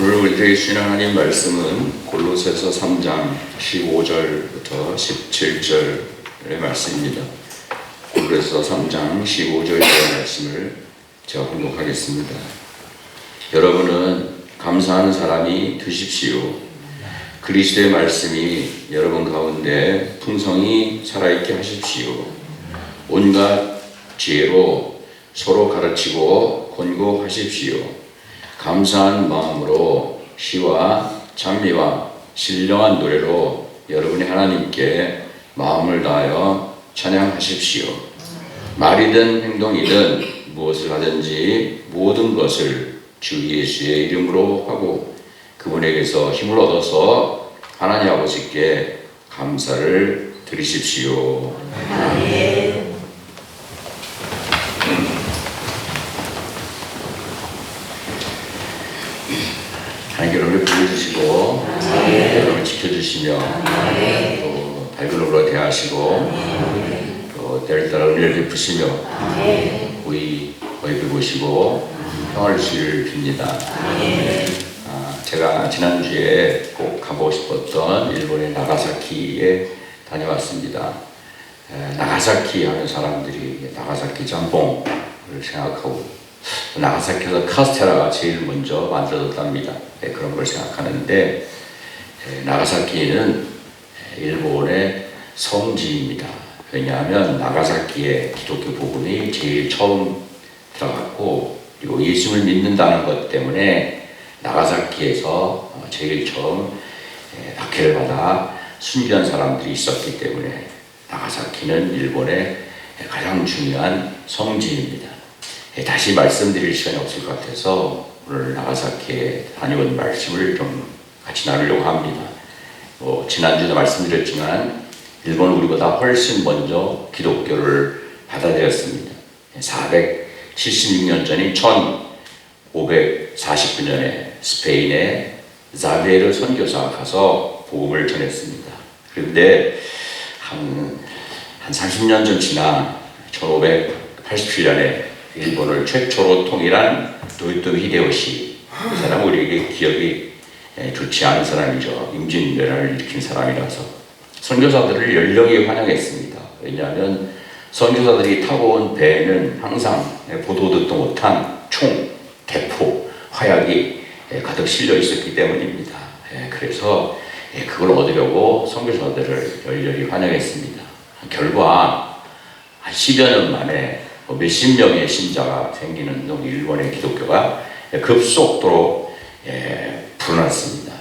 오늘 우리들에게 주시는 하나님 말씀은 골로새서 3장 15절부터 17절의 말씀입니다. 골로새서 3장 15절의 말씀을 제가 공독하겠습니다. 여러분은 감사하는 사람이 되십시오. 그리스도의 말씀이 여러분 가운데 풍성히 살아있게 하십시오. 온갖 지혜로 서로 가르치고 권고하십시오. 감사한 마음으로 시와 찬미와 신령한 노래로 여러분의 하나님께 마음을 다하여 찬양하십시오. 말이든 행동이든 무엇을 하든지 모든 것을 주 예수의 이름으로 하고 그분에게서 힘을 얻어서 하나님 아버지께 감사를 드리십시오. 아멘. 하나님 여러분을 부여주시고 여러분을 지켜주시며 또 밝은 얼굴로 대하시고 또 때를 따라 은혜를 베푸시며 우리 거듭 보시고 평화를 주시기를 빕니다. 제가 지난주에 꼭 가보고 싶었던 일본의 나가사키에 다녀왔습니다. 나가사키 하는 사람들이 나가사키 짬뽕을 생각하고 나가사키에서 카스테라가 제일 먼저 만들어졌답니다. 그런 걸 생각하는데 나가사키는 일본의 성지입니다. 왜냐하면 나가사키에 기독교 복음이 제일 처음 들어갔고 그리고 예수를 믿는다는 것 때문에 나가사키에서 제일 처음 박해를 받아 순교한 사람들이 있었기 때문에 나가사키는 일본의 가장 중요한 성지입니다. 다시 말씀드릴 시간이 없을 것 같아서 오늘 나가사키에 다녀온 말씀을 좀 같이 나누려고 합니다. 지난주에도 말씀드렸지만 일본은 우리보다 훨씬 먼저 기독교를 받아들였습니다. 476년 전인 1549년에 스페인의 자베르 선교사가 가서 복음을 전했습니다. 그런데 한 30년 전 지나 1587년에 일본을 최초로 통일한 도요토미 히데요시, 그 사람은 우리에게 기억이 좋지 않은 사람이죠. 임진왜란을 일으킨 사람이라서 선교사들을 열렬히 환영했습니다. 왜냐하면 선교사들이 타고 온 배에는 항상 보도 듣도 못한 총, 대포, 화약이 가득 실려 있었기 때문입니다. 그래서 그걸 얻으려고 선교사들을 열렬히 환영했습니다. 결과 한 10여 년 만에 몇십 명의 신자가 생기는 일본의 기독교가 급속도로 불어났습니다.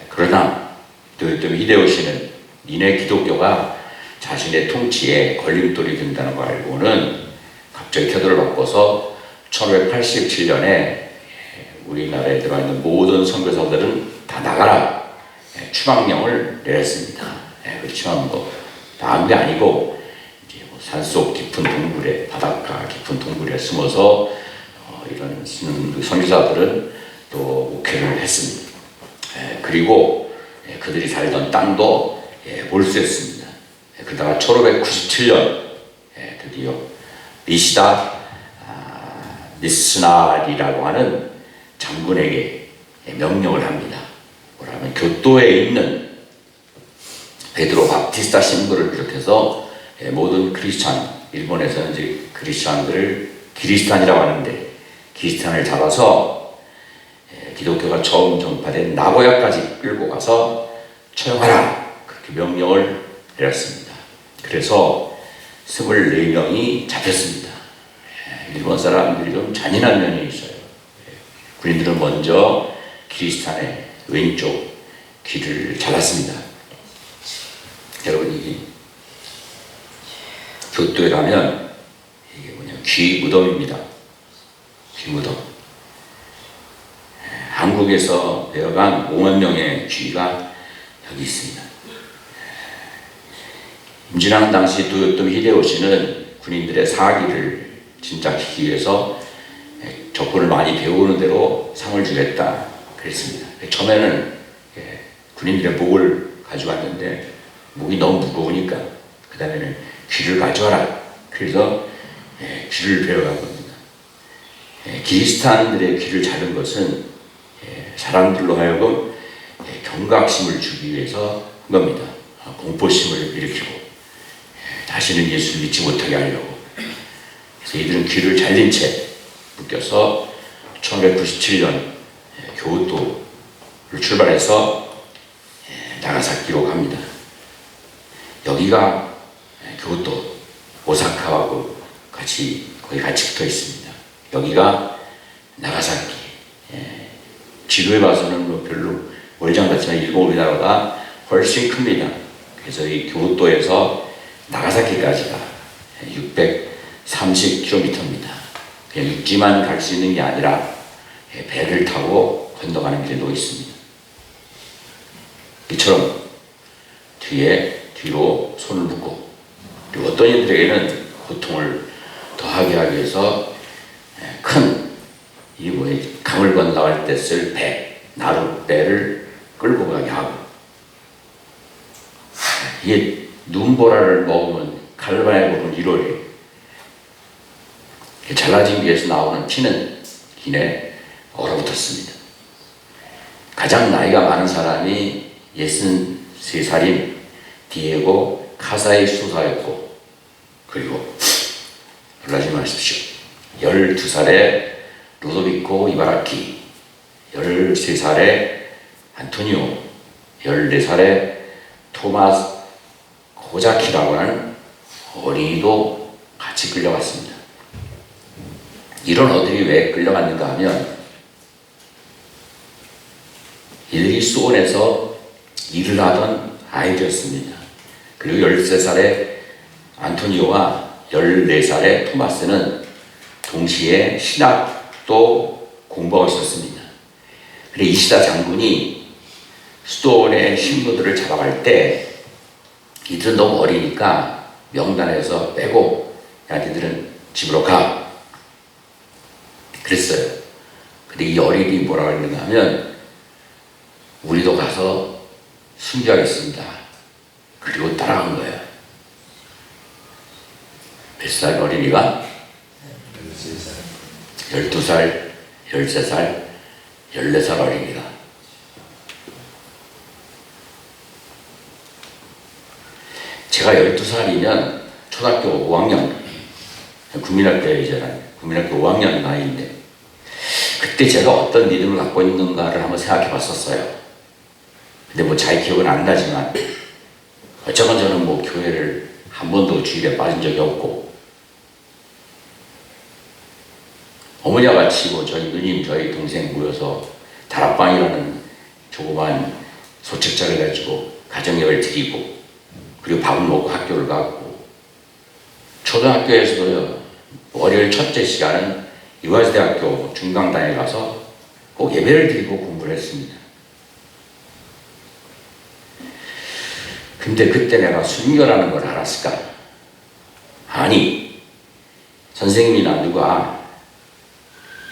그러나 도요토미 히데요시는 니네 기독교가 자신의 통치에 걸림돌이 된다는 걸 알고는 갑자기 태도를 바꿔서 1587년에 우리나라에 들어있는 모든 선교사들은 다 나가라 추방령을 내렸습니다. 그렇지만 나은 게 아니고 산속 깊은 동굴에 바닷가 깊은 동굴에 숨어서 이런 선교사들은 또 목회를 했습니다. 그리고 그들이 살던 땅도 몰수했습니다. 그러다가 1597년 드디어 니시다 미스나리라고 하는 장군에게 명령을 합니다. 뭐라면 교토에 있는 베드로 바티스타 신부를 비롯해서 모든 크리스찬, 일본에서는 이제 크리스찬들을 기리스탄이라고 하는데 기리스탄을 잡아서 기독교가 처음 전파된 나고야까지 끌고 가서 처형하라 그렇게 명령을 내렸습니다. 그래서 24명이 잡혔습니다. 일본 사람들이 좀 잔인한 면이 있어요. 군인들은 먼저 기리스탄의 왼쪽 귀를 잘랐습니다. 여러분 이게 교토에 가면 이게 귀 무덤입니다. 귀 무덤. 한국에서 내려간 5만 명의 귀가 여기 있습니다. 임진왜란 당시 도요토미 히데요시는 군인들의 사기를 진작시키기 위해서 적군을 많이 배우는 대로 상을 주겠다 그랬습니다. 처음에는 군인들의 목을 가져갔는데 목이 너무 무거우니까 그 다음에는 귀를 가져와라. 그래서 귀를 베어간 겁니다. 기리스탄들의 귀를 자른 것은 사람들로 하여금 경각심을 주기 위해서 한 겁니다. 공포심을 일으키고 다시는 예수를 믿지 못하게 하려고. 그래서 이들은 귀를 잘린 채 묶여서 1997년 교토를 출발해서 나가사키로 갑니다. 여기가 교토, 오사카하고 거의 같이 붙어 있습니다. 여기가 나가사키. 지도에 봐서는 뭐 별로 멀지 않지만 일본 우리나라보다 훨씬 큽니다. 그래서 이 교토에서 나가사키까지가 630km입니다. 그냥 육지만 갈 수 있는 게 아니라 배를 타고 건너가는 길도 있습니다. 이처럼 뒤로 손을 묶고, 그리고 어떤 이들에게는 고통을 더하게 하기 위해서 큰 강을 건너갈 때 쓸 배, 나룻배를 끌고 가게 하고, 이게 눈보라를 먹으면 갈반에 보면 1월에 잘라진 귀에서 나오는 피는 기내 얼어붙었습니다. 가장 나이가 많은 사람이 63살인 디에고 카사이 수사였고, 그리고 놀라지 마십시오. 12살의 루도비코 이바라키, 13살의 안토니오, 14살의 토마스 고자키라고 하는 어린이도 같이 끌려갔습니다. 이런 어들이 왜 끌려갔는가 하면, 이들이 수원에서 일을 하던 아이들이었습니다. 그리고 13살의 안토니오와 14살의 토마스는 동시에 신학도 공부하고 있었습니다. 그래 이시다 장군이 수도원의 신부들을 잡아갈 때 이들은 너무 어리니까 명단에서 빼고, 야 니들은 집으로 가 그랬어요. 근데 이 어린이 뭐라고 했는가 하면, 우리도 가서 순교하겠습니다. 그리고 따라간 거예요. 몇 살 어린이가? 12살, 13살, 14살 어린이가. 제가 12살이면 초등학교 5학년, 국민학교 5학년 나이인데, 그때 제가 어떤 믿음을 갖고 있는가를 한번 생각해 봤었어요. 근데 뭐 잘 기억은 안 나지만, 어쩌면 저는 뭐 교회를 한 번도 주일에 빠진 적이 없고, 어머니와 같이 저희 누님, 저희 동생 모여서 다락방이라는 조그만 소책자를 가지고 가정예배를 드리고, 그리고 밥을 먹고 학교를 가고, 초등학교에서도요, 월요일 첫째 시간은 유아대학교 중강단에 가서 꼭 예배를 드리고 공부를 했습니다. 근데 그때 내가 순교라는 걸 알았을까? 아니, 선생님이나 누가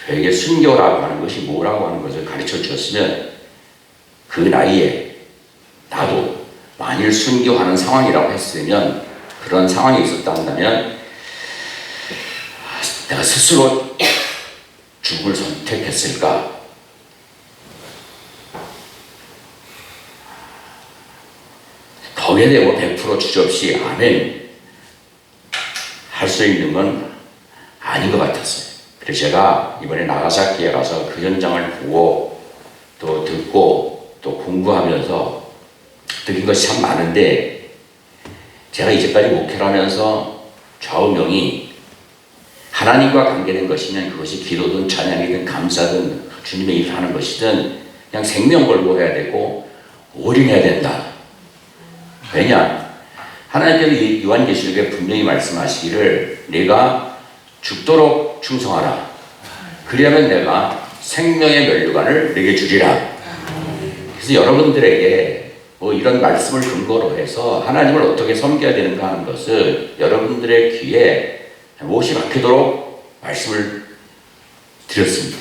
저에게 순교라고 하는 것이 뭐라고 하는 것을 가르쳐 주었으면, 그 나이에 나도 만일 순교하는 상황이라고 했으면, 그런 상황이 있었다 한다면 내가 스스로 죽음을 선택했을까? 거기에 대해 100% 주저없이 아멘 할 수 있는 건 아닌 것 같았어요. 그래서 제가 이번에 나가사키에 가서 그 현장을 보고 또 듣고 또 공부하면서 느낀 것이 참 많은데, 제가 이제까지 목회를 하면서 좌우명이 하나님과 관계된 것이면 그것이 기도든 찬양이든 감사든 주님의 일을 하는 것이든 그냥 생명 걸고 해야 되고 올인해야 된다. 왜냐? 하나님께서 요한계시록에 분명히 말씀하시기를 내가 죽도록 충성하라. 그리하면 내가 생명의 면류관을 내게 주리라. 그래서 여러분들에게 이런 말씀을 근거로 해서 하나님을 어떻게 섬겨야 되는가 하는 것을 여러분들의 귀에 못이 박히도록 말씀을 드렸습니다.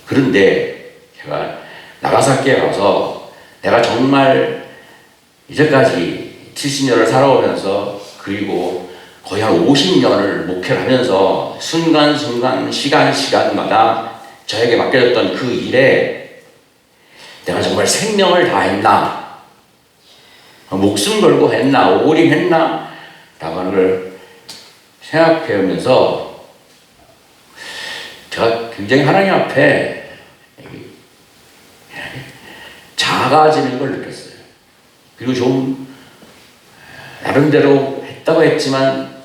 그런데 제가 나가사키에 가서 내가 정말 이제까지 70년을 살아오면서, 그리고 거의 한 50년을 목회를 하면서 순간순간 시간마다 저에게 맡겨졌던 그 일에 내가 정말 생명을 다했나, 목숨 걸고 했나, 올인했나 라고 하는 걸 생각해오면서 제가 굉장히 하나님 앞에 작아지는 걸 느꼈어요. 그리고 좀 나름대로 했다고 했지만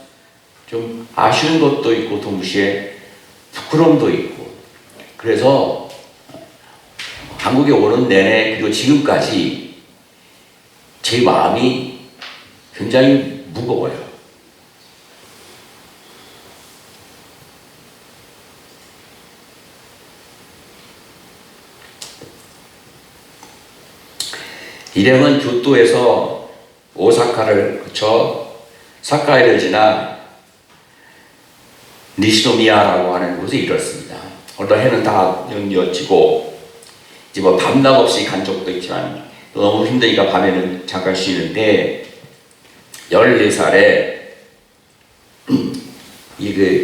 좀 아쉬운 것도 있고 동시에 부끄러움도 있고, 그래서 한국에 오는 내내 그리고 지금까지 제 마음이 굉장히 무거워요. 일행은 교토에서 오사카를 거쳐 사카이를 지나 니시노미야라고 하는 곳에 이르렀습니다. 어떤 해는 다 연이어지고 이제 뭐 밤낮 없이 간 적도 있지만 너무 힘드니까 밤에는 잠깐 쉬는데 14살에 이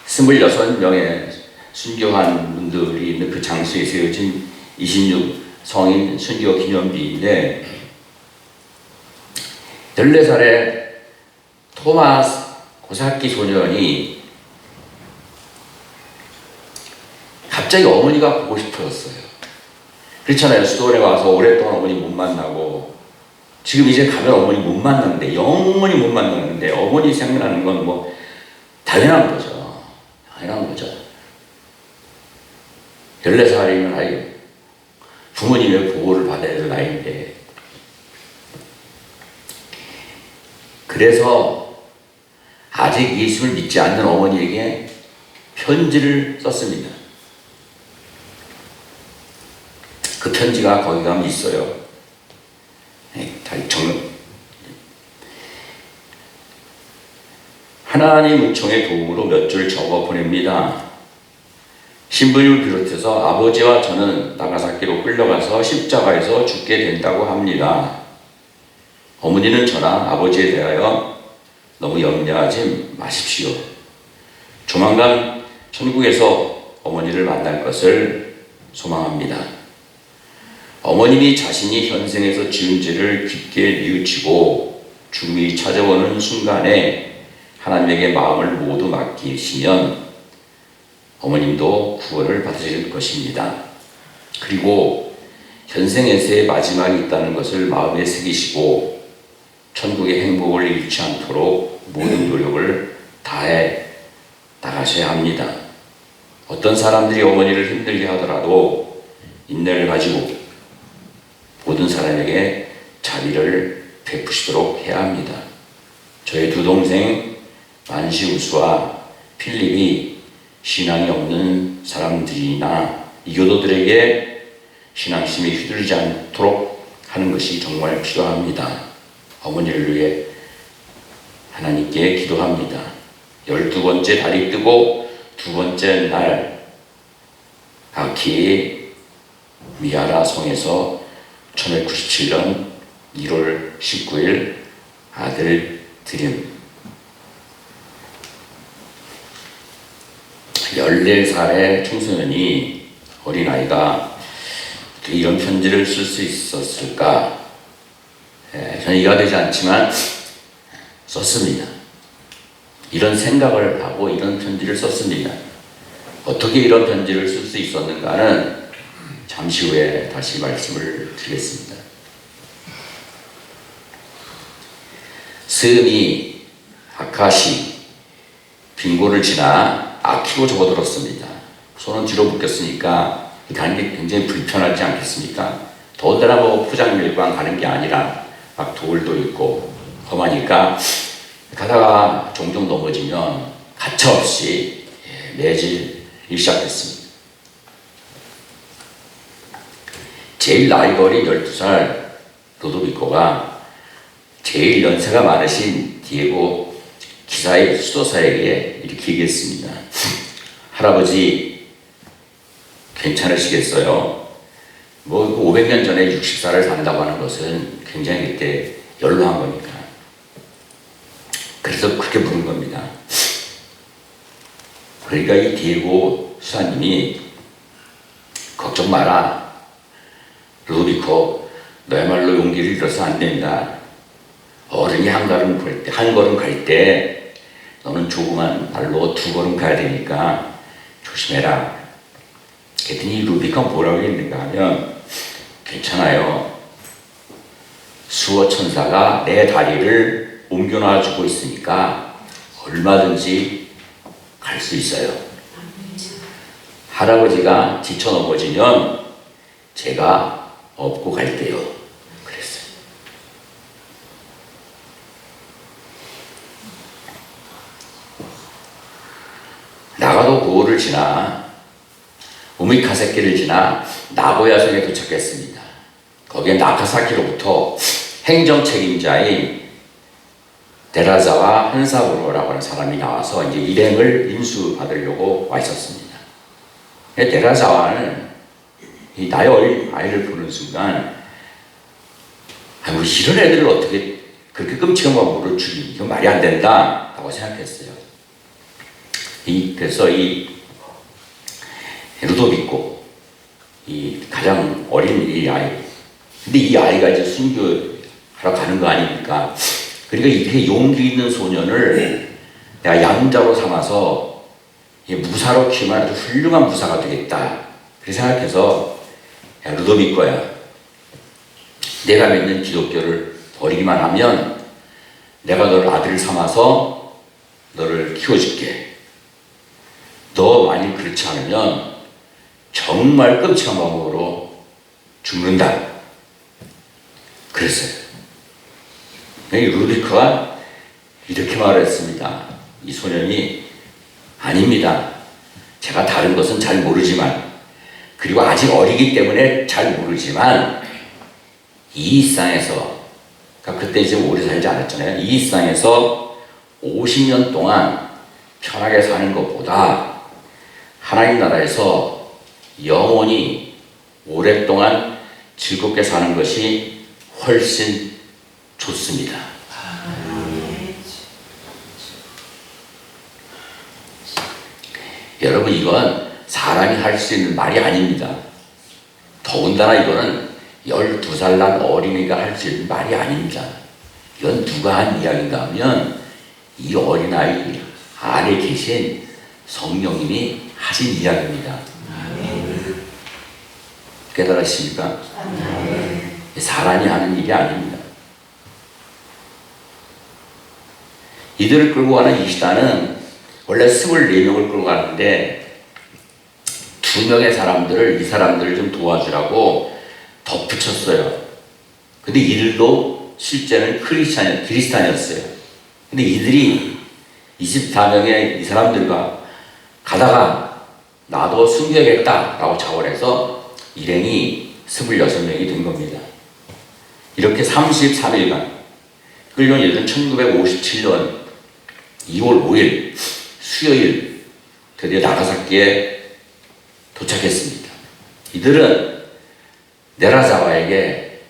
26명의 순교한 분들이 있는 그 장소에 세워진 26성인 순교 기념비인데 14살에 토마스 고사키 소년이 갑자기 어머니가 보고 싶어졌어요. 그렇잖아요. 수도원에 와서 오랫동안 어머니 못 만나고 지금 이제 가면 어머니 못 만나는데, 영원히 못 만나는데 어머니 생각나는 건 뭐 당연한 거죠. 당연한 거죠. 14살이면 아이 부모님의 보호를 받아야 될 나이인데, 그래서 아직 예수를 믿지 않는 어머니에게 편지를 썼습니다. 그 편지가 거기 가면 있어요. 하나님 은총의 도움으로 몇 줄 적어 보냅니다. 신부님을 비롯해서 아버지와 저는 나가사키로 끌려가서 십자가에서 죽게 된다고 합니다. 어머니는 저나 아버지에 대하여 너무 염려하지 마십시오. 조만간 천국에서 어머니를 만날 것을 소망합니다. 어머님이 자신이 현생에서 지은 죄를 깊게 뉘우치고 죽음이 찾아오는 순간에 하나님에게 마음을 모두 맡기시면 어머님도 구원을 받으실 것입니다. 그리고 현생에서의 마지막이 있다는 것을 마음에 새기시고 천국의 행복을 잃지 않도록 모든 노력을 다해 나가셔야 합니다. 어떤 사람들이 어머니를 힘들게 하더라도 인내를 가지고 모든 사람에게 자비를 베푸시도록 해야 합니다. 저의 두 동생 만시우스와 필립이 신앙이 없는 사람들이나 이교도들에게 신앙심이 휘둘리지 않도록 하는 것이 정말 필요합니다. 어머니를 위해 하나님께 기도합니다. 12번째 달이 뜨고 두 번째 날 아키 미하라 성에서 1997년 1월 19일 아들 드림 14살의 청소년이, 어린아이가 어떻게 이런 편지를 쓸 수 있었을까? 저는 이해가 되지 않지만 썼습니다. 이런 생각을 하고 이런 편지를 썼습니다. 어떻게 이런 편지를 쓸 수 있었는가는 잠시 후에 다시 말씀을 드리겠습니다. 스미 아카시 빙고를 지나 아키로 접어들었습니다. 손은 뒤로 묶였으니까 가는 게 굉장히 불편하지 않겠습니까? 더군다나 뭐 포장밀관 가는 게 아니라 막 돌도 있고 험하니까 가다가 종종 넘어지면 가차없이 매질이 시작됐습니다. 제일 나이가 어린 12살 로도비코가 제일 연세가 많으신 디에고 기사의 수도사에게 이렇게 얘기했습니다. 할아버지 괜찮으시겠어요? 뭐 500년 전에 60살을 산다고 하는 것은 굉장히 그때 연로한 거니까. 그래서 그렇게 부른 겁니다. 그러니까 이 디에고 수사님이 걱정 마라. 루도비코, 너야말로 용기를 잃어서 안 된다. 어른이 한 걸음 갈 때 너는 조그만 발로 2걸음 가야 되니까 조심해라. 그랬더니 루비코가 뭐라고 했는가 하면, 괜찮아요. 수호 천사가 내 다리를 옮겨놔주고 있으니까 얼마든지 갈 수 있어요. 할아버지가 지쳐 넘어지면 제가 업고 갈게요. 그랬어요. 나가도 고을을 지나 우미카세키를 지나 나고야성에 도착했습니다. 거기에 나카사키로부터 행정 책임자인 데라자와 한사부로라고 하는 사람이 나와서 이제 일행을 인수받으려고 와 있었습니다. 데라자와는 이 나이 어린 아이를 보는 순간, 뭐 이런 애들을 어떻게 그렇게 끔찍한 방법으로 죽이기, 이건 말이 안 된다라고 생각했어요. 그래서 이 루도비코, 이 가장 어린 이 아이, 근데 이 아이가 이제 순교하러 가는 거 아닙니까? 그러니까 이렇게 용기 있는 소년을 내가 양자로 삼아서 무사로 키우면 아주 훌륭한 무사가 되겠다. 그렇게 생각해서, 야, 루도비코야, 내가 믿는 기독교를 버리기만 하면 내가 너를 아들 삼아서 너를 키워줄게. 너 만일 그렇지 않으면 정말 끔찍한 방법으로 죽는다. 그랬어요. 루도비코가 이렇게 말했습니다. 이 소년이, 아닙니다. 제가 다른 것은 잘 모르지만, 그리고 아직 어리기 때문에 잘 모르지만, 이 일상에서, 그러니까 그때 이제 오래 살지 않았잖아요. 이 일상에서 50년 동안 편하게 사는 것보다 하나님 나라에서 영원히 오랫동안 즐겁게 사는 것이 훨씬 좋습니다. 여러분, 이건 사람이 할 수 있는 말이 아닙니다. 더군다나 이거는 12살 난 어린이가 할 수 있는 말이 아닙니다. 이건 누가 한 이야기인가 하면 이 어린아이 안에 계신 성령님이 하신 이야기입니다. 깨달으십니까? 사람이 하는 일이 아닙니다. 이들을 끌고 가는 이 시단은 원래 24명을 끌고 가는데 2명의 사람들을, 이 사람들을 좀 도와주라고 덧붙였어요. 근데 이들도 실제는 그리스찬이었어요. 근데 이들이 24명의 이 사람들과 가다가 나도 숨겨야겠다라고 자원해서 일행이 26명이 된 겁니다. 이렇게 33일간, 끌려온 이들은 1957년 2월 5일 수요일 드디어 나가사키에 도착했습니다. 이들은 네라자와에게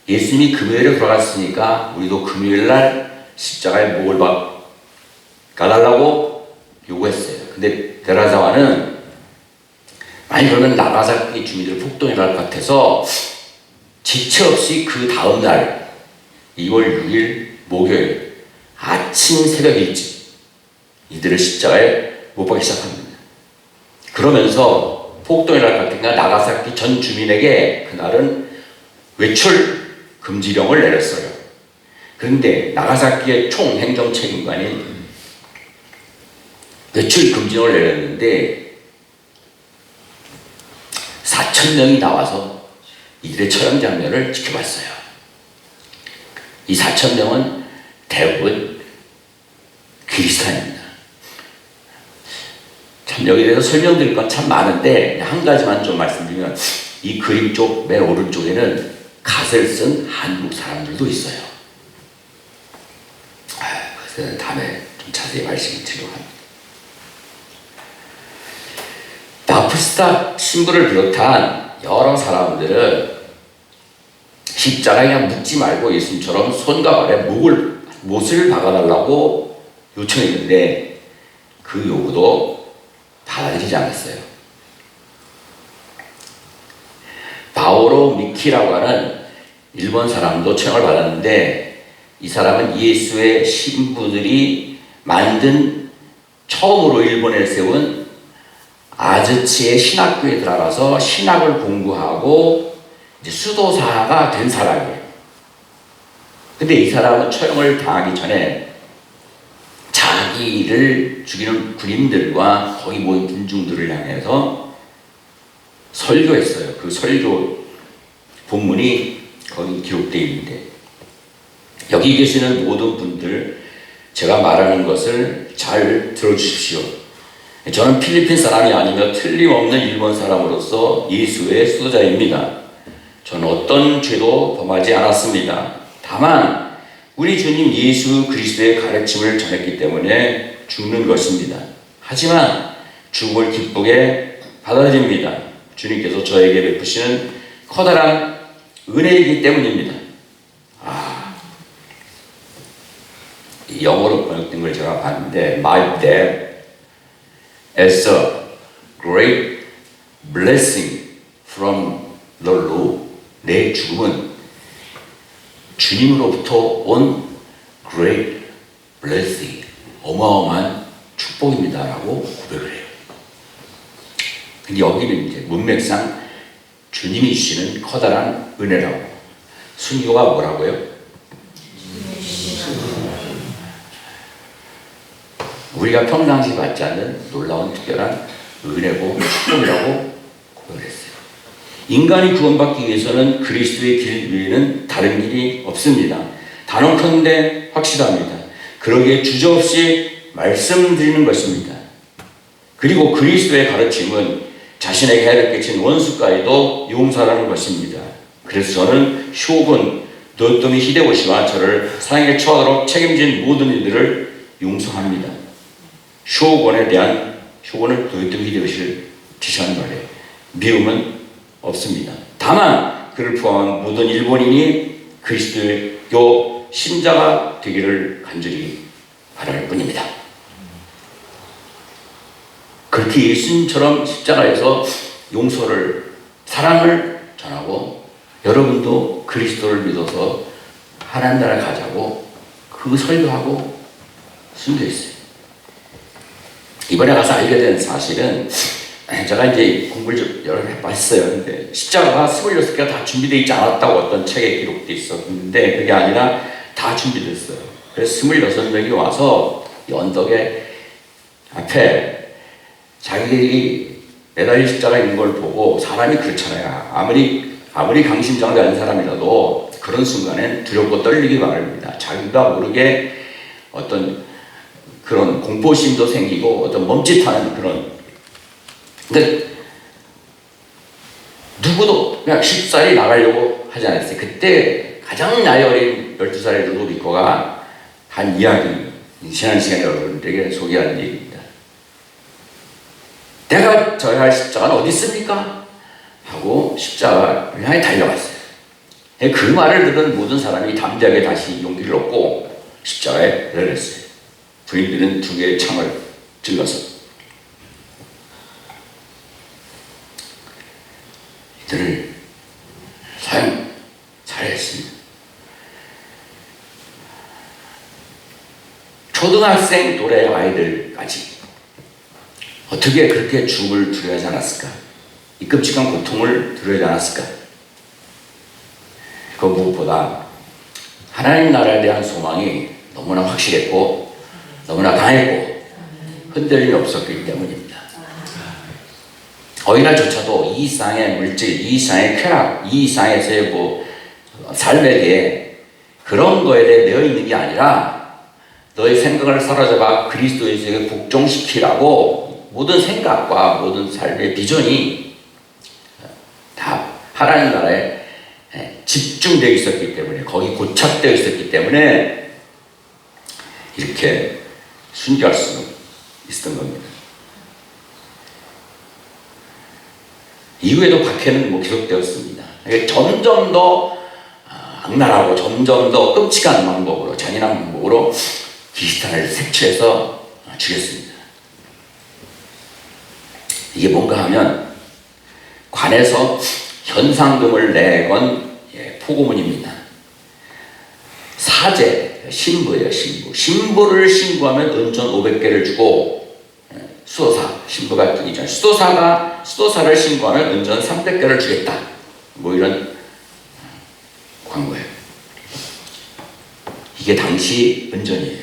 예수님이 금요일에 돌아갔으니까 우리도 금요일날 십자가에 목을 박아달라고 요구했어요. 근데 네라자와는 아니 그러면 나가사키 주민들 폭동이 날 것 같아서 지체 없이 그 다음날 2월 6일 목요일 아침 새벽 일찍 이들을 십자가에 못 박기 시작합니다. 그러면서 폭동이 날 것 같으니까 나가사키 전 주민에게 그날은 외출 금지령을 내렸어요. 그런데 나가사키의 총행정 책임관인 외출 금지령을 내렸는데 4,000명이 나와서 이들의 처형 장면을 지켜봤어요. 이 4,000명은 대부분 그리스도인입니다. 참 여기에 대해서 설명드릴 건 참 많은데 한 가지만 좀 말씀드리면, 이 그림 쪽 맨 오른쪽에는 갓을 쓴 한국 사람들도 있어요. 그래서 다음에 좀 자세히 말씀을 드리도록 합니다. 나프스타 신부를 비롯한 여러 사람들은 십자가에 그냥 묻지 말고 예수님처럼 손과 발에 못을 박아달라고 요청했는데 그 요구도 받아들이지 않았어요. 마오로 미키라고 하는 일본 사람도 초청을 받았는데, 이 사람은 예수의 신부들이 만든 처음으로 일본에 세운 아즈치의 신학교에 들어가서 신학을 공부하고 이제 수도사가 된 사람이에요. 근데 이 사람은 처형을 당하기 전에 자기를 죽이는 군인들과 거기 모인 군중들을 향해서 설교했어요. 그 설교 본문이 거기 기록되어 있는데, 여기 계시는 모든 분들, 제가 말하는 것을 잘 들어주십시오. 저는 필리핀 사람이 아니며 틀림없는 일본 사람으로서 예수의 수도자입니다. 저는 어떤 죄도 범하지 않았습니다. 다만 우리 주님 예수 그리스도의 가르침을 전했기 때문에 죽는 것입니다. 하지만 죽음을 기쁘게 받아들입니다. 주님께서 저에게 베푸시는 커다란 은혜이기 때문입니다. 영어로 번역된 걸 제가 봤는데, My death as a great blessing from the Lord. 내 죽음은 주님으로부터 온 great blessing, 어마어마한 축복입니다라고 고백을 해요. 근데 여기는 이제 문맥상 주님이 주시는 커다란 은혜라고. 순교가 뭐라고요? 우리가 평상시 받지 않는 놀라운 특별한 은혜고 축복이라고 고백을 했어요. 인간이 구원받기 위해서는 그리스도의 길 위에는 다른 길이 없습니다. 단언컨대 확실합니다. 그러기에 주저없이 말씀드리는 것입니다. 그리고 그리스도의 가르침은 자신에게 해를 끼친 원수까지도 용서하라는 것입니다. 그래서 저는 쇼군 도요토미 히데요시와 저를 사형에 처하도록 책임진 모든 이들을 용서합니다. 쇼군은 도요토미 히데요시를 지시하는 말이에요. 미움은 없습니다. 다만 그를 포함한 모든 일본인이 그리스도교 신자가 되기를 간절히 바랄 뿐입니다. 그렇게 예수님처럼 십자가에서 용서를, 사랑을 전하고, 여러분도 그리스도를 믿어서 하나님 나라 가자고 그 설교하고 순교했어요. 이번에 가서 알게 된 사실은, 제가 이제 공부를 좀 여러 번 해봤어요. 근데 십자가가 26개가 다 준비되어 있지 않았다고 어떤 책에 기록되어 있었는데, 그게 아니라 다 준비됐어요. 그래서 26명이 와서 이 언덕에 앞에 자기들이 매달린 십자가 있는 걸 보고, 사람이 그렇잖아요. 아무리 강심장대한 사람이라도 그런 순간엔 두렵고 떨리기 마련입니다. 자기가 모르게 어떤 그런 공포심도 생기고 어떤 멈칫하는 그런. 근데 누구도 그냥 쉽사리 나가려고 하지 않았어요. 그때 가장 나이 어린 12살의 루도비코가 한 이야기, 지난 시간에 여러분들에게 소개한 얘기입니다. 내가 져야 할 십자가는 어디 있습니까? 하고 십자가를 향해 달려갔어요. 그 말을 들은 모든 사람이 담대하게 다시 용기를 얻고 십자가에 내렸어요. 부인들은 2개의 창을 찔러서 이들을 사형 살해했습니다. 초등학생 또래 아이들까지 어떻게 그렇게 죽음을 두려워하지 않았을까? 이 끔찍한 고통을 두려워하지 않았을까? 그 무엇보다 하나님 나라에 대한 소망이 너무나 확실했고 너무나 강했고 흔들림이 없었기 때문입니다. 어린아이조차도 이 이상의 물질, 이 이상의 쾌락, 이 이상에서의 삶에 대해 그런 거에 대해 내어 있는 게 아니라 너의 생각을 사로잡아 그리스도에게 복종시키라고 모든 생각과 모든 삶의 비전이 다 하나님 나라에 집중되어 있었기 때문에, 거기 고착되어 있었기 때문에 이렇게 순교할 수 있었던 겁니다. 이후에도 박해는 계속되었습니다. 점점 더 악랄하고 점점 더 끔찍한 방법으로, 잔인한 방법으로 기스탄을 색출해서 죽였습니다. 이게 뭔가 하면 관에서 현상금을 내건 포고문입니다. 사제, 신부예요. 신부를 신고하면 은전 500개를 주고, 수도사, 신부가 뜨기 전에 수도사를 신고하면 은전 300개를 주겠다. 뭐 이런 광고예요. 이게 당시 은전이에요.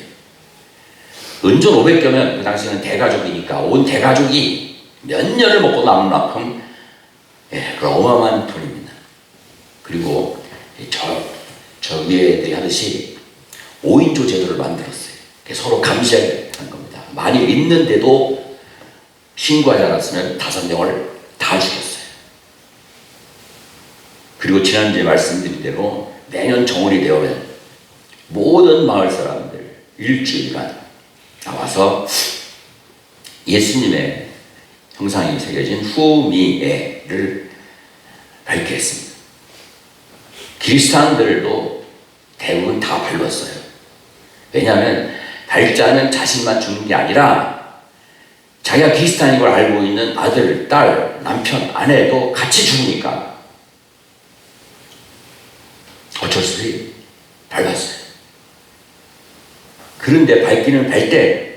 은전 500개면 그 당시는 대가족이니까 온 대가족이 몇 년을 먹고 남을 만큼 어마어마한 돈입니다. 그리고 저 위에 애들이 하듯이 5인조 제도를 만들었어요. 서로 감시하는 겁니다. 많이 있는데도 신고하지 않았으면 5명을 다 죽였어요. 그리고 지난주에 말씀드린 대로 매년 정월이 되어면 모든 마을 사람들 일주일간 나와서 예수님의 형상이 새겨진 후미에를 밝게 했습니다. 그리스도인들도 대부분 다 밟았어요. 왜냐하면 발자는 자신만 죽는 게 아니라 자기가 그리스도인인 걸 알고 있는 아들, 딸, 남편, 아내도 같이 죽으니까 어쩔 수 없이 밟았어요. 그런데 밟기는 밟 때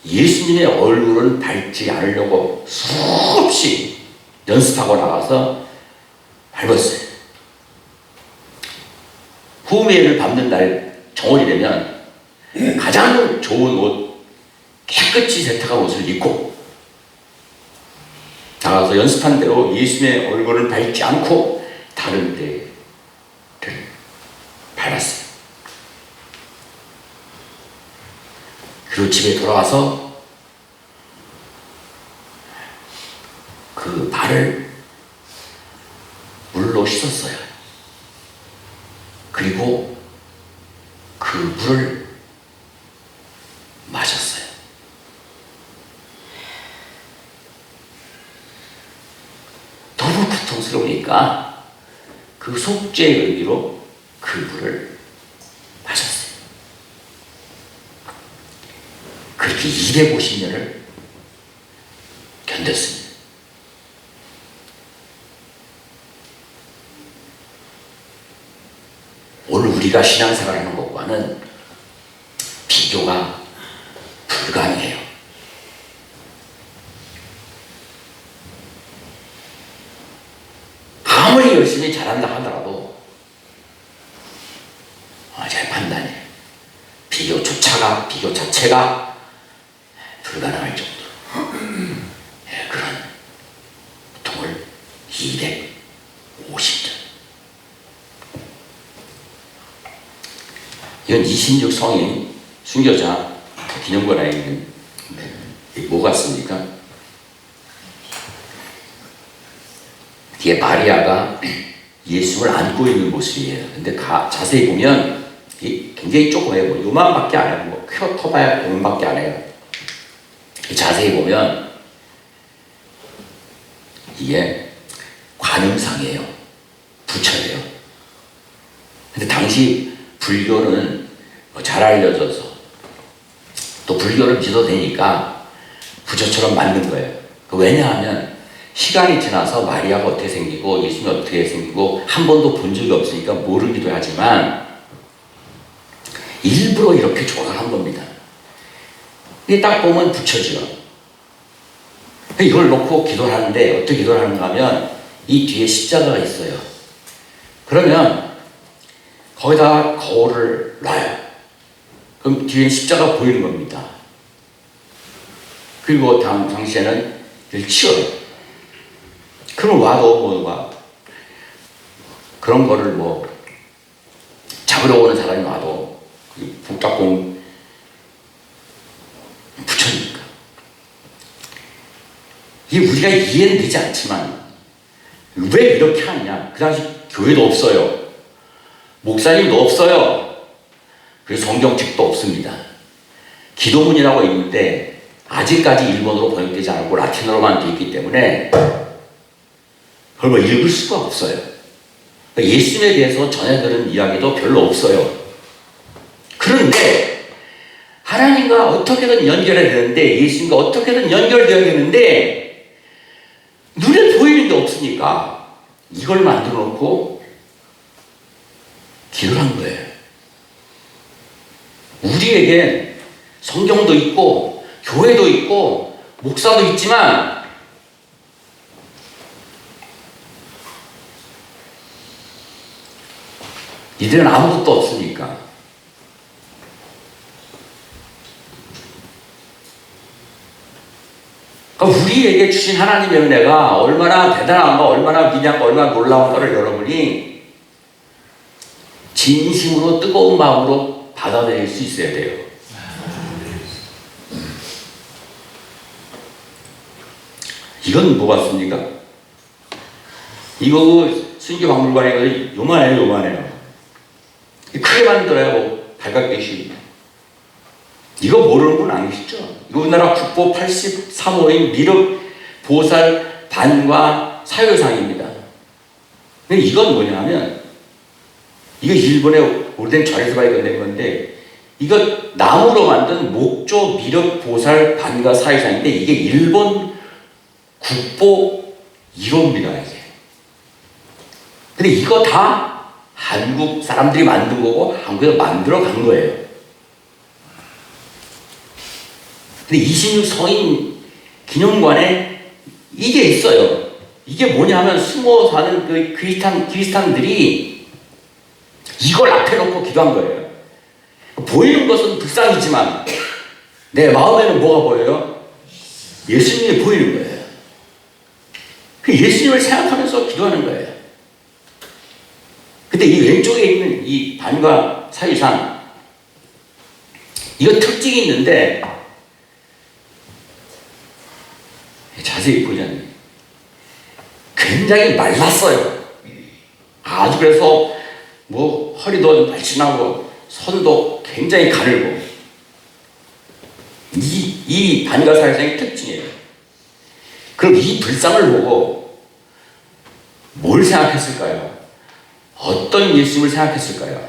예수님의 얼굴은 밟지 않으려고 수없이 연습하고 나가서 밟았어요. 후미에를 밟는 날 정월이 되면 가장 좋은 옷, 깨끗이 세탁한 옷을 입고 나가서 연습한 대로 예수님의 얼굴을 밟지 않고 다른 데를 밟았어요. 그리고 집에 돌아와서 그 발을 물로 씻었어요. 그리고 그 물을 마셨어요. 너무 고통스러우니까 그 속죄의 의미로 그 물을 마셨어요. 그렇게 250년을 견뎠습니다. 오늘 우리가 신앙생활하는 것과는 비교가 불가능해요. 아무리 열심히 잘한다 하더라도 제 판단이에요. 비교 자체가 불가능할 정도로 그런 고통을 250년. 이건 26성인 순교자 기념관에 있는 뭐 같습니까? 뒤에 마리아가 예수를 안고 있는 모습이에요. 근데 자세히 보면 굉장히 조그매요. 뭐 요만밖에 안 해요. 뭐 커봐야 요만밖에 안 해요. 자세히 보면 이게 관음상이에요. 부처예요. 근데 당시 불교는 잘 알려져서 또 불교를 믿어도 되니까 부처처럼 만든 거예요. 왜냐하면 시간이 지나서 마리아가 어떻게 생기고 예수님이 어떻게 생기고 한 번도 본 적이 없으니까 모르기도 하지만 일부러 이렇게 조각한 겁니다. 근데 딱 보면 부처지요. 이걸 놓고 기도를 하는데 어떻게 기도를 하는가 하면 이 뒤에 십자가가 있어요. 그러면 거기다가 거울을 놔요. 그럼 뒤에 십자가 보이는 겁니다. 그리고 당시에는 이걸 치워요. 그럼 와도 그런 거를 잡으러 오는 사람이 와도 북작공 부처니까. 이게 우리가 이해는 되지 않지만 왜 이렇게 하느냐. 그 당시 교회도 없어요. 목사님도 없어요. 그래서 성경책도 없습니다. 기도문이라고 있는데 아직까지 일본어로 번역되지 않았고 라틴어로만 되어 있기 때문에 그걸 읽을 수가 없어요. 예수님에 대해서 전해 들은 이야기도 별로 없어요. 그런데 하나님과 어떻게든 연결해야 되는데 예수님과 어떻게든 연결되어야 되는데 눈에 보이는 게 없으니까 이걸 만들어 놓고 기도를 한 거예요. 우리에게 성경도 있고 교회도 있고 목사도 있지만 이들은 아무것도 없으니까 그러니까 우리에게 주신 하나님의 은혜가 얼마나 대단한가, 얼마나 위대한가, 얼마나 놀라운가를 여러분이 진심으로 뜨거운 마음으로 받아들일 수 있어야 돼요. 이건 뭐 같습니까? 이거 순교박물관에 요만해요. 크게 만들어야 뭐 발각되시. 이거 모르는 분 안 계시죠? 이거 우리나라 국보 83호인 미륵 보살 반과 사유상입니다. 근데 이건 뭐냐면 이거 일본의 오래된 절에서 발견된 건데 이거 나무로 만든 목조 미륵 보살 반과 사유상인데 이게 일본 국보 1호입니다. 이게. 근데 이거 다 한국 사람들이 만든 거고 한국에서 만들어 간 거예요. 근데 26성인 기념관에 이게 있어요. 이게 뭐냐면 숨어 사는 그 그리스탄들이 이걸 앞에 놓고 기도한 거예요. 보이는 것은 불쌍이지만 내 마음에는 뭐가 보여요? 예수님이 보이는 거예요. 그 예수님을 생각하면서 기도하는 거예요. 근데 이 왼쪽에 있는 이 반과 사유상 이거 특징이 있는데 자세히 보자면 굉장히 말랐어요. 아주 그래서 뭐 허리도 날씬하고 손도 굉장히 가늘고 이 반과 사유상의 특징이에요. 그럼 이 불상을 보고 뭘 생각했을까요? 어떤 예수님을 생각했을까요?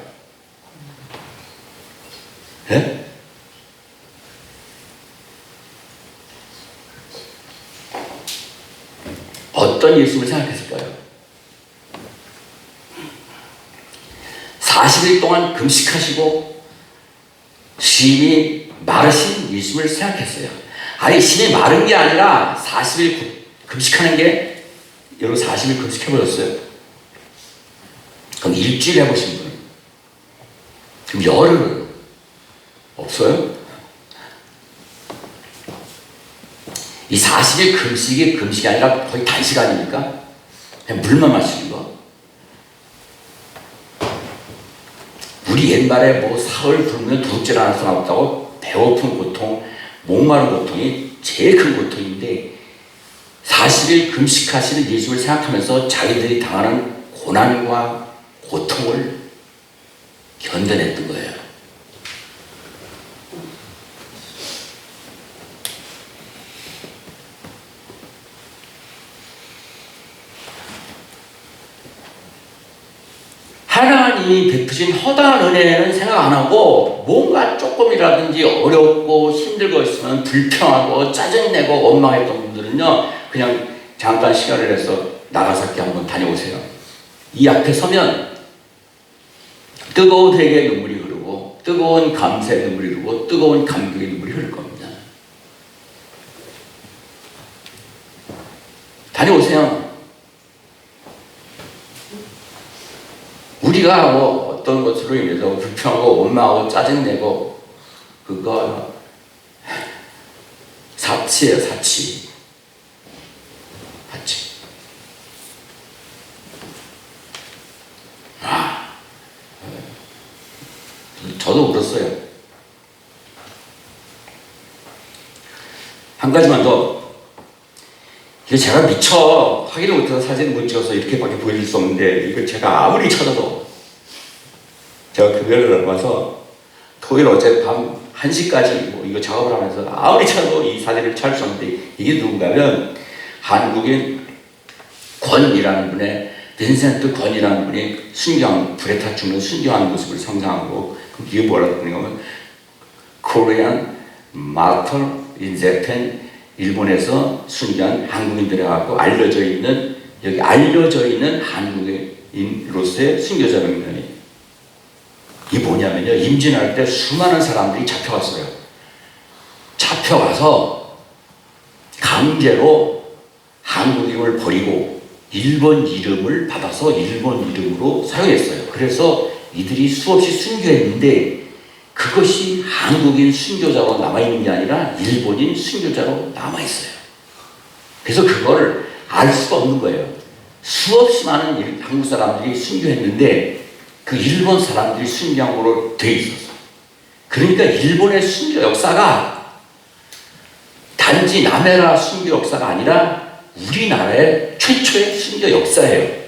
네? 어떤 예수님을 생각했을까요? 40일 동안 금식하시고 심히 마르신 예수님을 생각했어요. 아니 심히 마른 게 아니라 40일 금식하는 게 여러분 40일 금식해보셨어요? 그럼 일주일 해보신 분? 그럼 열흘은 없어요? 이 40일 금식이 아니라 거의 단식 아닙니까? 그냥 물만 마시는 거. 우리 옛말에 뭐 사흘 굶으면 도둑질 안 할 수는 없다고 배고픈 고통, 목마른 고통이 제일 큰 고통인데 40일 금식하시는 예수를 생각하면서 자기들이 당하는 고난과 고통을 견뎌냈던 거예요. 하나님이 베푸신 허다한 은혜는 생각 안 하고 뭔가 조금이라든지 어렵고 힘들고 있으면 불평하고 짜증내고 원망했던 분들은요 그냥 잠깐 시간을 내서 나가사키 한번 다녀오세요. 이 앞에 서면 뜨거운 회개의 눈물이 흐르고 뜨거운 감사의 눈물이 흐르고 뜨거운 감격의 눈물이 흐를 겁니다. 다녀오세요. 우리가 뭐 어떤 것으로 인해서 불평하고 원망하고 짜증내고 그거 사치예요. 사치. 저도 울었어요. 한 가지만 더. 이게 제가 미처 확인을 못해서 사진을 못 찍어서 이렇게밖에 보여줄 수 없는데 이걸 제가 아무리 찾아도 제가 금요일에 와서 토요일 어젯밤 1시까지 뭐 이거 작업을 하면서 아무리 찾아도 이 사진을 찾을 수 없는데 이게 누군가면 한국인 권이라는 분의 빈센트 권이라는 분이 순교한 불에 타 죽는 순교한 모습을 상상하고 이게 뭐라고 그러냐면 Korean Martyr in Japan 일본에서 순교한 한국인들에 갖고 알려져 있는 여기 알려져 있는 한국인으로서의 순교자 명단이에요. 이게 뭐냐면요, 임진할 때 수많은 사람들이 잡혀갔어요. 잡혀가서 강제로 한국인을 버리고 일본 이름을 받아서 일본 이름으로 사용했어요. 그래서 이들이 수없이 순교했는데 그것이 한국인 순교자로 남아있는 게 아니라 일본인 순교자로 남아있어요. 그래서 그걸 알 수가 없는 거예요. 수없이 많은 한국 사람들이 순교했는데 그 일본 사람들이 순교한 걸로 돼 있었어요. 그러니까 일본의 순교 역사가 단지 남해라 순교 역사가 아니라 우리나라의 최초의 순교 역사예요.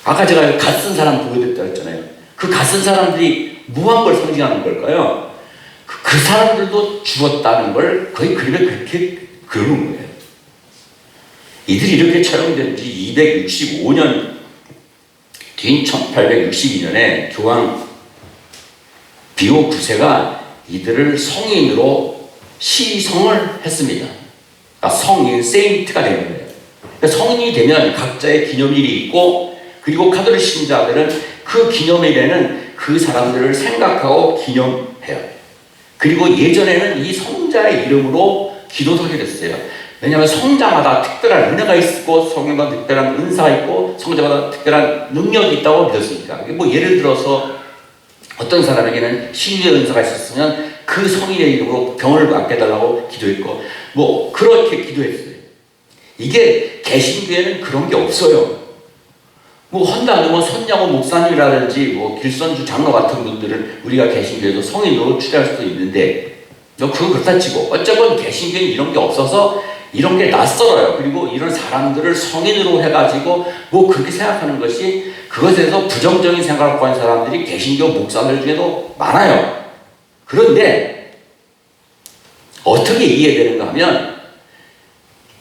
아까 제가 갓쓴 사람 보여드렸다 했잖아요. 그 갓쓴 사람들이 무한 걸 상징하는 걸까요? 그 사람들도 죽었다는 걸 거의 그림에 그렇게 그려놓은 거예요. 이들이 이렇게 처형된 지 265년 뒤인 1862년에 교황 비오 9세가 이들을 성인으로 시성을 했습니다. 그러니까 성인, 세인트가 되는 거예요. 그러니까 성인이 되면 각자의 기념일이 있고, 그리고 카톨릭 신자들은 그 기념일에는 그 사람들을 생각하고 기념해요. 그리고 예전에는 이 성자의 이름으로 기도도 하게 됐어요. 왜냐하면 성자마다 특별한 은혜가 있고 성자마다 특별한 은사가 있고 성자마다 특별한 능력이 있다고 믿었으니까. 뭐 예를 들어서 어떤 사람에게는 신유의 은사가 있었으면 그 성인의 이름으로 병을 낫게 해달라고 기도했고, 뭐 그렇게 기도했어요. 이게 개신교에는 그런 게 없어요. 뭐 헌다고 뭐 손양호 목사님이라든지 뭐 길선주 장로 같은 분들은 우리가 개신교에도 성인으로 추대할 수도 있는데, 그건 그렇다 치고 어쨌건 개신교에는 이런 게 없어서 이런 게 낯설어요. 그리고 이런 사람들을 성인으로 해가지고 뭐 그렇게 생각하는 것이, 그것에 대해서 부정적인 생각을 갖고 있는 사람들이 개신교 목사들 중에도 많아요. 그런데 어떻게 이해되는가 하면,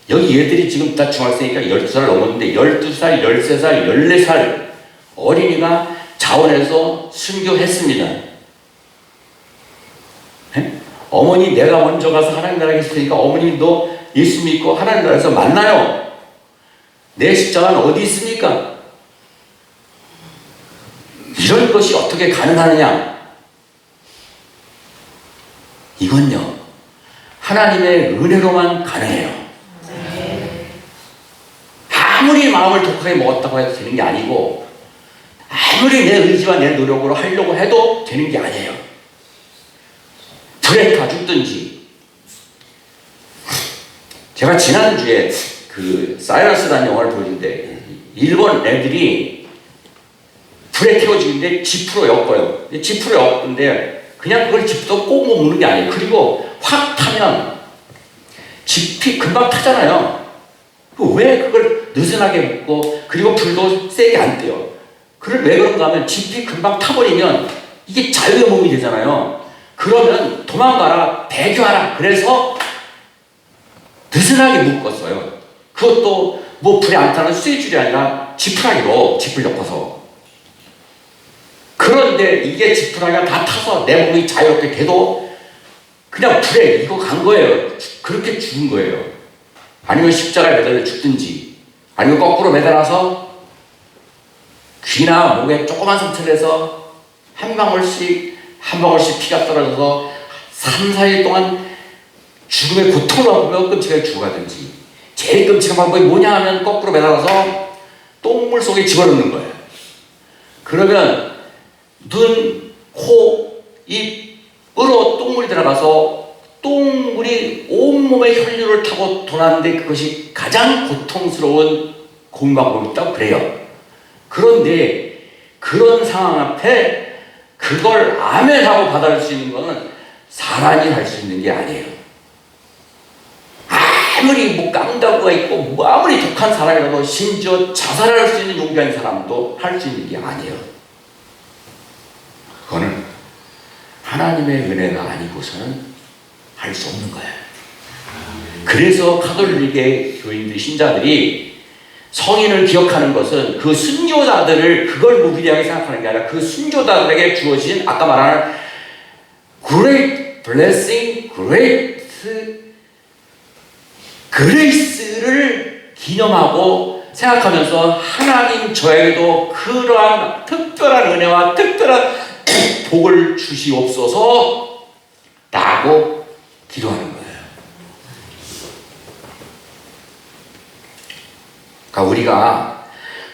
여기 얘들이 지금 다 중학생이니까 12살 넘었는데 12살, 13살, 14살 어린이가 자원해서 순교했습니다. 네? 어머니 내가 먼저 가서 하나님 나라에 있으니까 어머님도 예수 믿고 하나님 나라에서 만나요. 내 십자가는 어디 있습니까? 이런 것이 어떻게 가능하느냐? 이건요, 하나님의 은혜로만 가능해요. 아무리 마음을 독하게 먹었다고 해도 되는 게 아니고, 아무리 내 의지와 내 노력으로 하려고 해도 되는 게 아니에요. 불에 타 죽든지. 제가 지난주에 그 사이러스라는 영화를 보는데, 일본 애들이 불에 태워 죽는데 지프로 엮어요. 지프로 엮는데 그냥 그걸 지프도 꼭 먹는 게 아니에요. 그리고 확 타면 지피 금방 타잖아요. 왜 그걸 느슨하게 묶고, 그리고 불도 세게 안 떼요? 왜 그런가 하면 지피 금방 타버리면 이게 자유의 몸이 되잖아요. 그러면 도망가라, 배교하라. 그래서 느슨하게 묶었어요. 그것도 뭐 불에 안 타는 쇠줄이 아니라 지푸라기로 지프를 엮어서. 그런데 이게 지푸라기가 다 타서 내 몸이 자유롭게 돼도 그냥 불에 이거 간 거예요. 그렇게 죽은 거예요. 아니면 십자가에 매달려 죽든지, 아니면 거꾸로 매달아서 귀나 목에 조그만 상처를 해서 한 방울씩 피가 떨어져서 3, 4일 동안 죽음의 고통을 받으며 끔찍하게 죽어가든지, 제일 끔찍한 방법이 뭐냐 하면 거꾸로 매달아서 똥물 속에 집어넣는 거예요. 그러면 눈, 코, 입으로 똥물이 들어가서 똥물이 온몸에 혈류를 타고 도는데 그것이 가장 고통스러운 고문 방법이 있다고 그래요. 그런데 그런 상황 앞에 그걸 아멘하고 받아들일 수 있는 것은 사람이 할 수 있는 게 아니에요. 아무리 뭐 깡다구가 있고 뭐 아무리 독한 사람이라도, 심지어 자살할 수 있는 용기 있는 사람도 할 수 있는 게 아니에요. 그거는 하나님의 은혜가 아니고서는 할 수 없는 거예요. 그래서 가톨릭의 교인들, 신자들이 성인을 기억하는 것은 그 순교자들을, 그걸 무기력하게 생각하는 게 아니라 그 순교자들에게 주어진 아까 말하는 great blessing, great 그레이스를 기념하고 생각하면서 하나님 저에게도 그러한 특별한 은혜와 특별한 복을 주시옵소서 라고 기도하는 거예요. 그러니까 우리가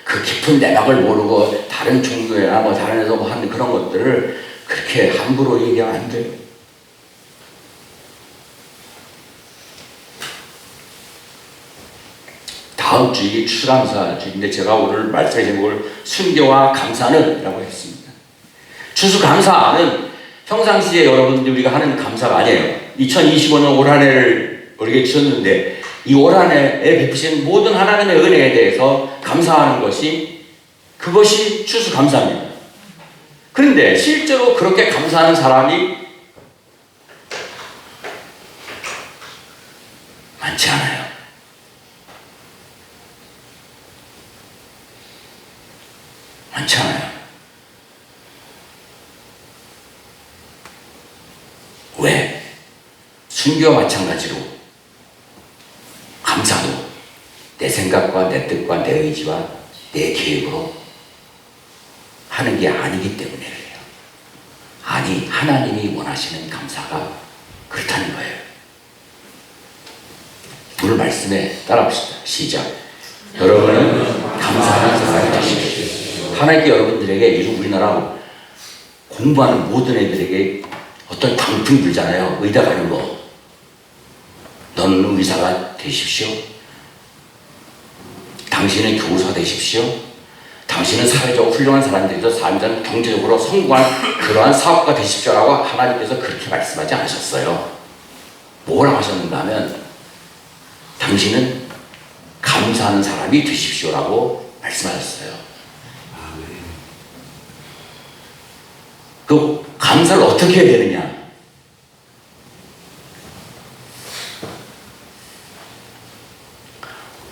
그 깊은 내막을 모르고 다른 종교나 뭐 다른 데서 뭐 하는 그런 것들을 그렇게 함부로 얘기하면 안 돼요. 다음 주이 추수감사주일인데 제가 오늘 말씀의 제목을 순교와 감사는 라고 했습니다. 추수감사는 평상시에 여러분들 우리가 하는 감사가 아니에요. 2025년 올 한 해를 우리에게 주셨는데 이 올 한 해에 베푸신 모든 하나님의 은혜에 대해서 감사하는 것이 그것이 추수감사입니다. 그런데 실제로 그렇게 감사하는 사람이 많지 않아요. 많지 않아요. 왜? 순교와 마찬가지로 감사도 내 생각과 내 뜻과 내 의지와 내 계획으로 하는 게 아니기 때문에 그래요. 아니, 하나님이 원하시는 감사가 그렇다는 거예요. 오늘 말씀에 따라합시다. 시작. 여러분은 감사하는 생각을 하십시오. 하나님께 여러분들에게 요즘 우리나라 공부하는 모든 애들에게 어떤 방풍 불잖아요. 의대 가는 거. 너는 의사가 되십시오. 당신은 교사 되십시오. 당신은 사회적으로 훌륭한 사람이 되서 삶전 경제적으로 성공한 그러한 사업가 되십시오라고 하나님께서 그렇게 말씀하지 않으셨어요. 뭐라고 하셨는가 하면 당신은 감사하는 사람이 되십시오라고 말씀하셨어요. 그 감사를 어떻게 해야 되느냐?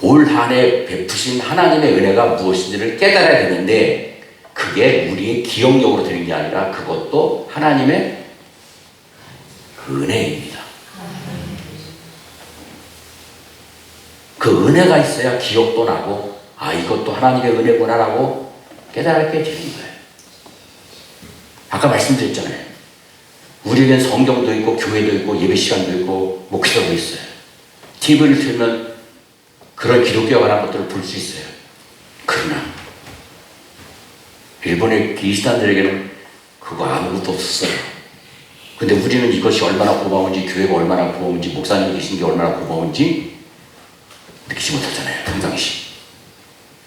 올 한 해 베푸신 하나님의 은혜가 무엇인지를 깨달아야 되는데 그게 우리의 기억력으로 되는 게 아니라 그것도 하나님의 은혜입니다. 그 은혜가 있어야 기억도 나고 아 이것도 하나님의 은혜구나라고 깨달게 되는 거예요. 아까 말씀드렸잖아요. 우리에겐 성경도 있고 교회도 있고 예배 시간도 있고 목회도 있어요. TV를 틀면 그런 기독교에 관한 것들을 볼 수 있어요. 그러나 일본의 그리스도인들에게는 그거 아무것도 없었어요. 근데 우리는 이것이 얼마나 고마운지 교회가 얼마나 고마운지 목사님이 계신 게 얼마나 고마운지 느끼지 못하잖아요. 평상시.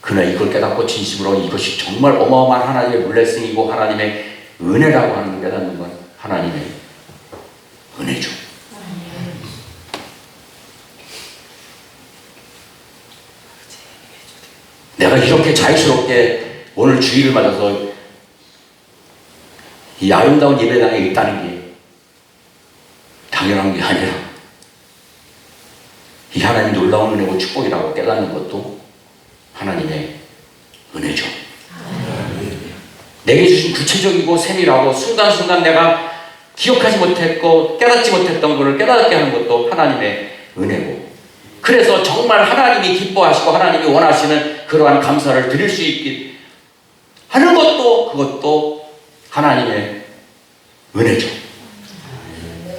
그러나 이걸 깨닫고 진심으로 이것이 정말 어마어마한 하나님의 블레싱이고 하나님의 은혜라고 하는 걸 깨닫는 건 하나님의 은혜죠. 내가 이렇게 자유스럽게 오늘 주일을 맞아서 이 아름다운 예배당에 있다는 게 당연한 게 아니라 이 하나님 놀라운 은혜고 축복이라고 깨닫는 것도 하나님의 은혜죠. 내게 주신 구체적이고 세밀하고 순간순간 내가 기억하지 못했고 깨닫지 못했던 것을 깨닫게 하는 것도 하나님의 은혜고 그래서 정말 하나님이 기뻐하시고 하나님이 원하시는 그러한 감사를 드릴 수 있게 하는 것도 그것도 하나님의 은혜죠.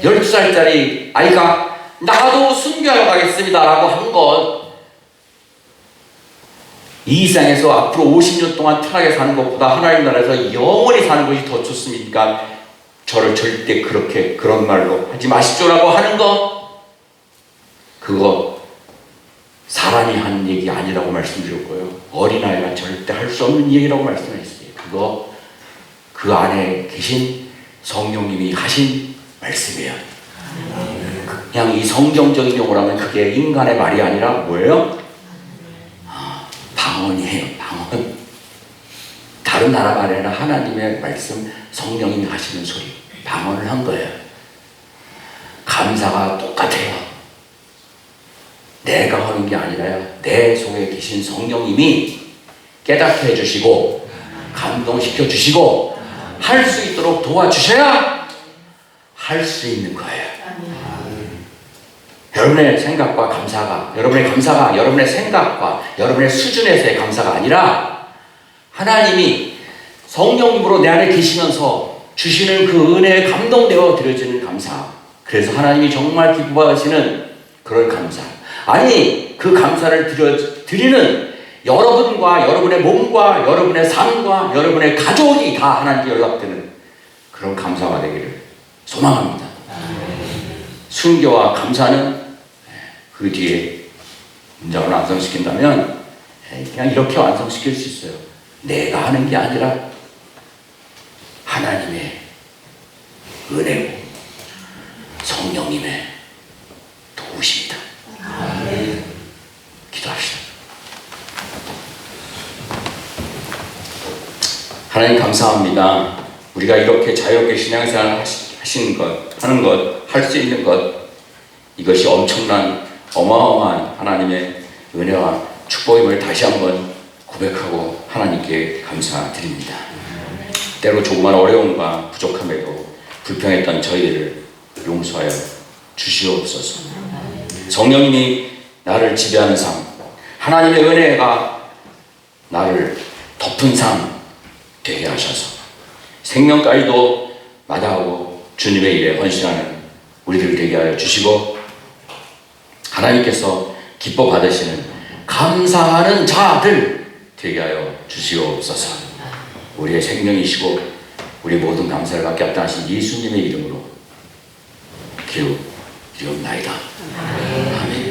12살짜리 아이가 나도 순교하러 가겠습니다 라고 한 것 이 세상에서 앞으로 50년 동안 편하게 사는 것보다 하나님 나라에서 영원히 사는 것이 더 좋습니까? 저를 절대 그렇게 그런 말로 하지 마십시오라고 하는 것 그거 사람이 한 얘기 아니라고 말씀드렸고요. 어린아이가 절대 할 수 없는 얘기라고 말씀했어요. 그거 그 안에 계신 성령님이 하신 말씀이에요. 그냥 이 성경적인 용어로 하면 그게 인간의 말이 아니라 뭐예요? 방언이에요. 방언. 다른 나라 말이 아니라 하나님의 말씀 성령님이 하시는 소리 방언을 한 거예요. 감사가 똑같아요. 내가 하는 게 아니라 내 속에 계신 성령님이 깨닫게 해주시고 감동시켜 주시고 할 수 있도록 도와주셔야 할 수 있는 거예요. 여러분의 생각과 감사가, 여러분의 감사가 여러분의 생각과 여러분의 수준에서의 감사가 아니라 하나님이 성령님으로 내 안에 계시면서 주시는 그 은혜에 감동되어 드려지는 감사. 그래서 하나님이 정말 기뻐하시는 그런 감사. 아니, 그 감사를 드리는 여러분과 여러분의 몸과 여러분의 삶과 여러분의 가족이 다 하나님께 연락되는 그런 감사가 되기를 소망합니다. 순교와 감사는 그 뒤에 문장을 완성시킨다면 그냥 이렇게 완성시킬 수 있어요. 내가 하는 게 아니라 하나님의 은혜고 성령님의 도우십니다. 기도합시다. 하나님 감사합니다. 우리가 이렇게 자유롭게 신앙생활 하시는 것, 하는 것, 할 수 있는 것, 이것이 엄청난 어마어마한 하나님의 은혜와 축복임을 다시 한번 고백하고 하나님께 감사드립니다. 때로 조그만 어려움과 부족함에도 불평했던 저희를 용서하여 주시옵소서. 성령님이 나를 지배하는 삶, 하나님의 은혜가 나를 덮은 삶 되게 하셔서 생명까지도 마다하고 주님의 일에 헌신하는 우리들 되게 하여 주시고, 하나님께서 기뻐 받으시는 감사하는 자들 되게 하여 주시옵소서. 우리의 생명이시고 우리 모든 감사를 받게 합당하신 예수님의 이름으로 기도드리옵나이다.